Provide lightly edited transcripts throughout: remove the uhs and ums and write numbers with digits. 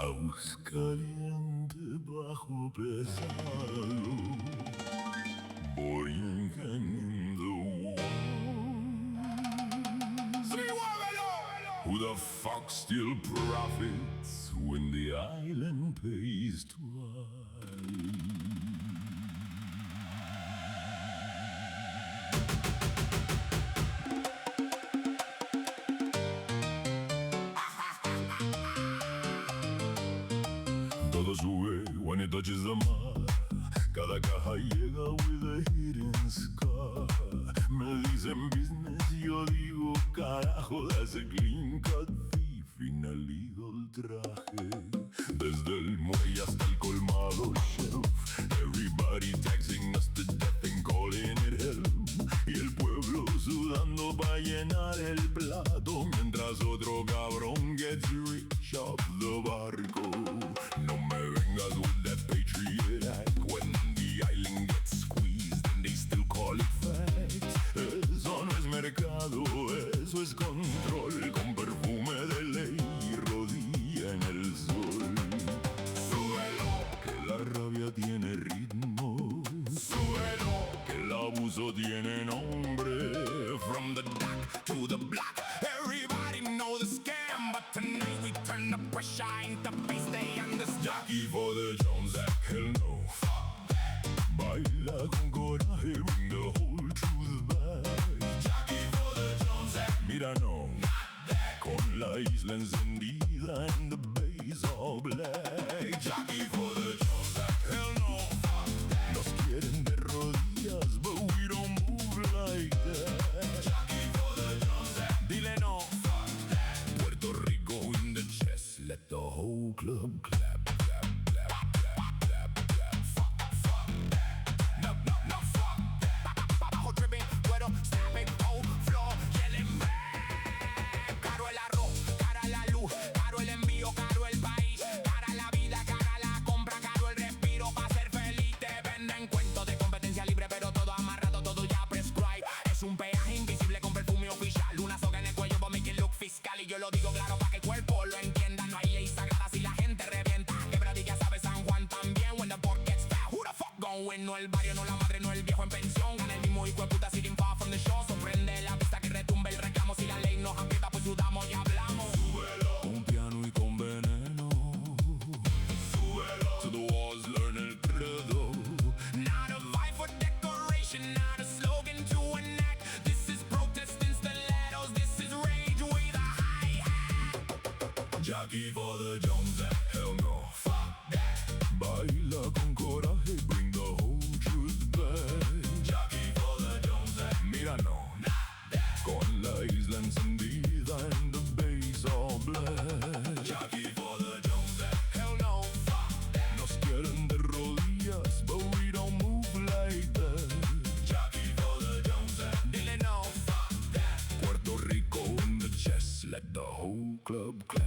House caliente bajo pesado, boring in the walls. Who the fuck still profits when the island pays twice? Todo sube when it touches the mud. Cada caja llega with a hidden scar. Me dicen business, yo digo carajo, that's a clean cut thief in a legal traje. Desde el muelle hasta el colmado shelf, everybody taxing us to death and calling it hell. Y el pueblo sudando pa' llenar el plato, mientras otro cabrón gets rich off the barco. No me vengas with that Patriot Act when the island gets squeezed and they still call it fact. Eso no es mercado, eso es control, con perfume de ley y rodilla en el sol. Súbelo, que la rabia tiene ritmo. Súbelo, que el abuso tiene nombre. From the dock to the block, everybody know the scam, but tonight we turn the pressure into peace. They understand. Jockey for the Jones Act, hell no. Fuck that. Baila con coraje, bring the whole truth back. Jockey for the Jones Act, mira no. Not that. Con la isla encendida and the bass all black. Jockey for the Jones Act, hell no. Fuck that. Nos quieren de rodillas, but we don't move like that. Jockey for the Jones Act, dile no. Fuck that. Puerto Rico in the chest, let the whole club clap. Y yo lo digo claro pa' que el cuerpo lo entienda. No hay ley sagrada si la gente revienta. Quebradilla sabe San Juan también. When the board gets fat, who the fuck gon' win? No el barrio, no la madre, no el viejo en pensión. Gana el mismo hijo de puta sitting far from the show. Sorprende la pista que retumbe el reclamo. Si la ley nos aprieta pues sudamos y hablamos. Súbelo, con piano y con veneno. Súbelo, to the walls, learn el credo. Not a vibe for decoration, not a slogan to enact. This is protest in stilettos, this is rage with a Jockey for the Jones Act, hell no, fuck that. Baila con coraje, bring the whole truth back. Jockey for the Jones Act, mira no, not that. Con la isla encendida and the bass all black. Jockey for the Jones Act, hell no, fuck that. Nos quieren de rodillas, but we don't move like that. Jockey for the Jones Act, dile no, fuck that. Puerto Rico in the chest, let the whole club clap.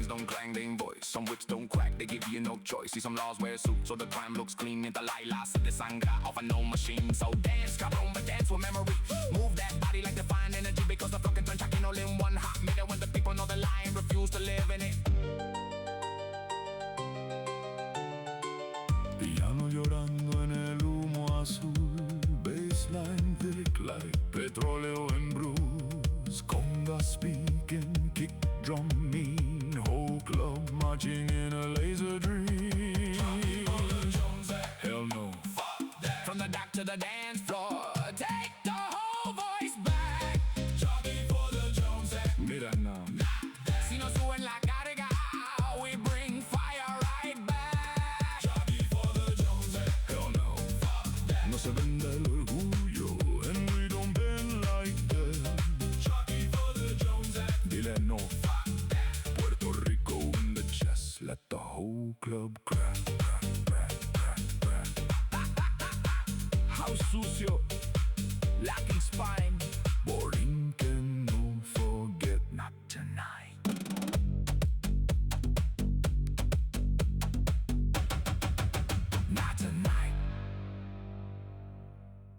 Don't clang, they voice. Some whips don't crack, they give you no choice. See some laws wear suits so the crime looks clean. Mientras la isla se desangra off a no machine. So dance, cabrón, but dance with memory. Move that body like divine energy, because the fucking turn tracking all in one hot minute. When the people know the lie and refuse to live in it. Piano llorando en el humo azul, baseline thick like petróleo en bruise, conga speaking, kick drum mean, whole club marching in a laser dream. Jockey for the Jones Act, hell no, fuck that. From the dock to the dance floor, take the whole voice back. Jockey for the Jones Act, mira no, si no suben la carga, we bring fire right back. Jockey for the Jones Act, hell no, fuck that. No se vende el orgullo and we don't bend like that. Jockey for the Jones Act, dile no, fuck that. Puerto Rico in the chest, let the whole club